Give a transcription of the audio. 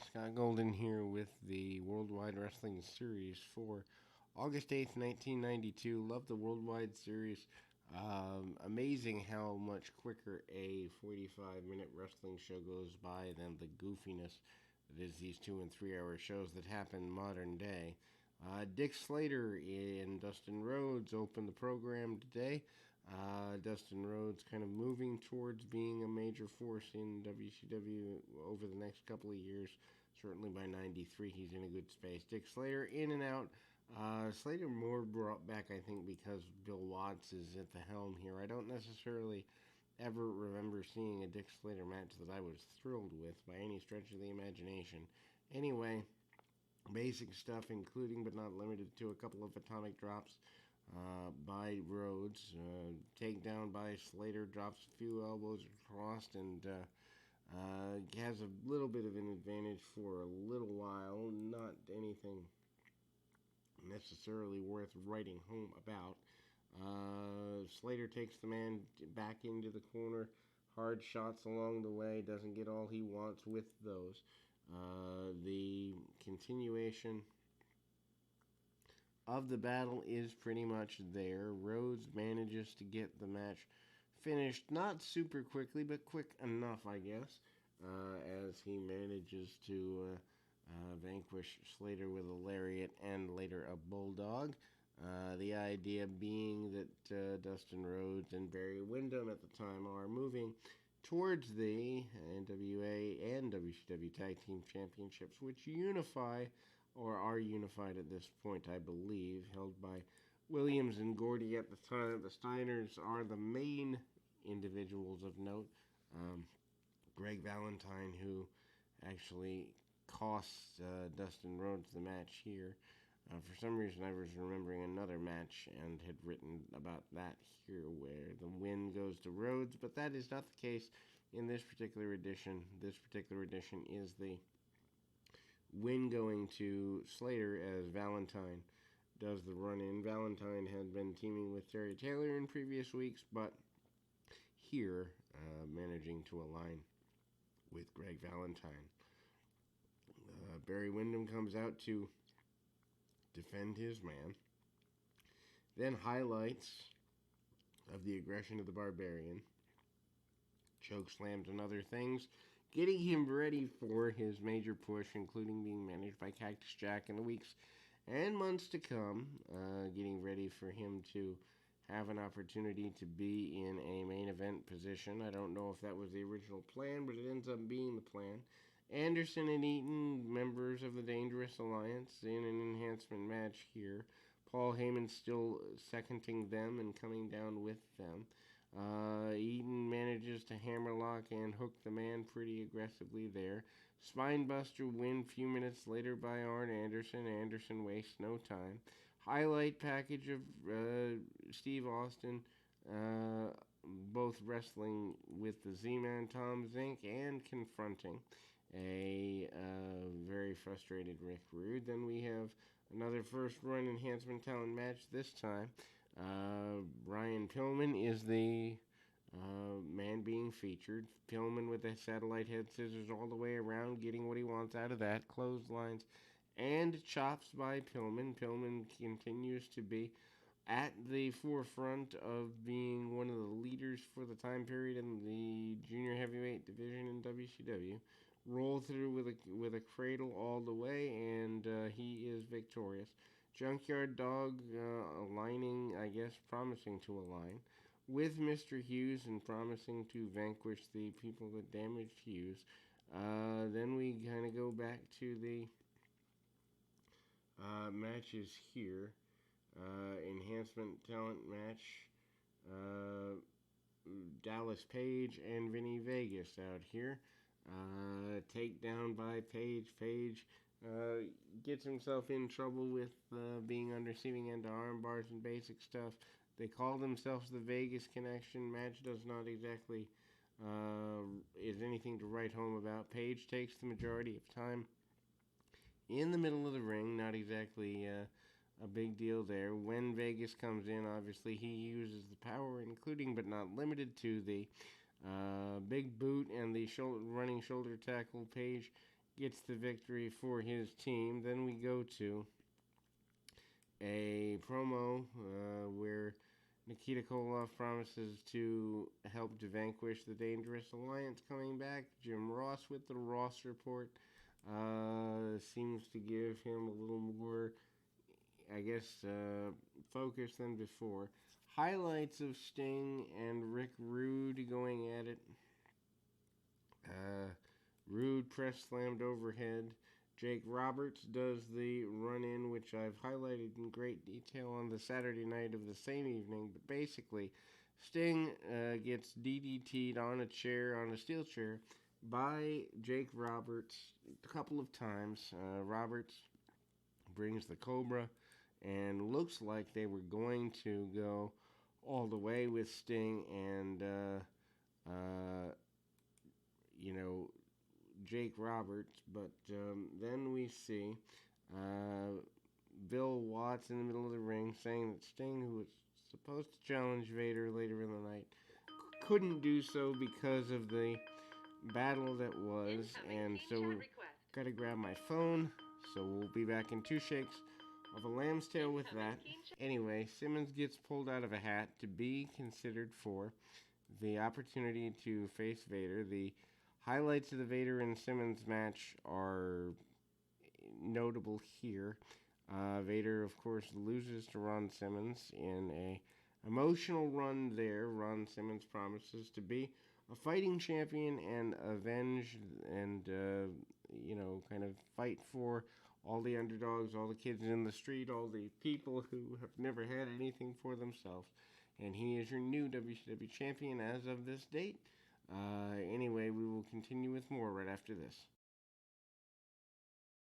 Scott Golden here with the Worldwide Wrestling Series for August 8th, 1992. Love the Worldwide Series. Amazing how much quicker a 45-minute wrestling show goes by than the goofiness that is these 2 and 3 hour shows that happen modern day. Dick Slater and Dustin Rhodes opened the program today. Dustin Rhodes kind of moving towards being a major force in WCW over the next couple of years. Certainly by 93, he's in a good space. Dick Slater in and out. Slater more brought back, I think, because Bill Watts is at the helm here. I don't necessarily ever remember seeing a Dick Slater match that I was thrilled with by any stretch of the imagination. Anyway, basic stuff, including but not limited to a couple of atomic drops by Rhodes. Takedown by Slater, drops a few elbows across, and has a little bit of an advantage for a little while. Not anything necessarily worth writing home about. Slater takes the man back into the corner. Hard shots along the way. Doesn't get all he wants with those. The continuation of the battle is pretty much there. Rhodes manages to get the match finished, not super quickly, but quick enough, I guess, as he manages to vanquish Slater with a lariat and later a bulldog. The idea being that Dustin Rhodes and Barry Windham at the time are moving towards the NWA and WCW Tag Team Championships, which unify, or are unified at this point, I believe, held by Williams and Gordy at the time. The Steiners are the main individuals of note. Greg Valentine, who actually costs Dustin Rhodes the match here. For some reason, I was remembering another match and had written about that here where the win goes to Rhodes, but that is not the case in this particular edition. This particular edition is the win going to Slater as Valentine does the run-in. Valentine had been teaming with Terry Taylor in previous weeks, but here managing to align with Greg Valentine. Barry Windham comes out to defend his man. Then highlights of the aggression of the Barbarian. Choke slams and other things, getting him ready for his major push, including being managed by Cactus Jack in the weeks and months to come, getting ready for him to have an opportunity to be in a main event position. I don't know if that was the original plan, but it ends up being the plan. Anderson and Eaton, members of the Dangerous Alliance, in an enhancement match here. Paul Heyman still seconding them and coming down with them. Eaton manages to hammerlock and hook the man pretty aggressively there. Spinebuster win a few minutes later by Arn Anderson. Anderson wastes no time. Highlight package of Steve Austin, both wrestling with the Z-Man Tom Zink and confronting a very frustrated Rick Rude. Then we have another first run enhancement talent match. This time Brian Pillman is the man being featured. Pillman with the satellite head scissors all the way around, getting what he wants out of that. Clotheslines and chops by Pillman. Pillman continues to be at the forefront of being one of the leaders for the time period in the junior heavyweight division in WCW. Roll through with a cradle all the way, and he is victorious. Junkyard Dog aligning, I guess, promising to align with Mr. Hughes and promising to vanquish the people that damaged Hughes. Then we kind of go back to the matches here. Enhancement talent match. Dallas Page and Vinny Vegas out here. Takedown by Page. Page gets himself in trouble with being on receiving end of arm bars and basic stuff. They call themselves the Vegas Connection. Match does not exactly is anything to write home about. Page takes the majority of time in the middle of the ring. Not exactly a big deal there. When Vegas comes in, obviously he uses the power, including but not limited to the big boot and the running shoulder tackle. Page gets the victory for his team. Then we go to a promo where Nikita Koloff promises to help to vanquish the Dangerous Alliance coming back. Jim Ross with the Ross Report seems to give him a little more, I guess, focus than before. Highlights of Sting and Rick Rude going at it. Rude press slammed overhead. Jake Roberts does the run-in, which I've highlighted in great detail on the Saturday night of the same evening. But basically, Sting gets DDT'd on a chair, on a steel chair, by Jake Roberts a couple of times. Roberts brings the Cobra, and looks like they were going to go all the way with Sting and, Jake Roberts, but then we see Bill Watts in the middle of the ring saying that Sting, who was supposed to challenge Vader later in the night, couldn't do so because of the battle that was, and so gotta grab my phone, so we'll be back in 2 shakes of a lamb's tail with that. Anyway, Simmons gets pulled out of a hat to be considered for the opportunity to face Vader. The highlights of the Vader and Simmons match are notable here. Vader, of course, loses to Ron Simmons in a emotional run there. Ron Simmons promises to be a fighting champion and avenge and, kind of fight for all the underdogs, all the kids in the street, all the people who have never had anything for themselves. And he is your new WCW champion as of this date. Anyway, we will continue with more right after this.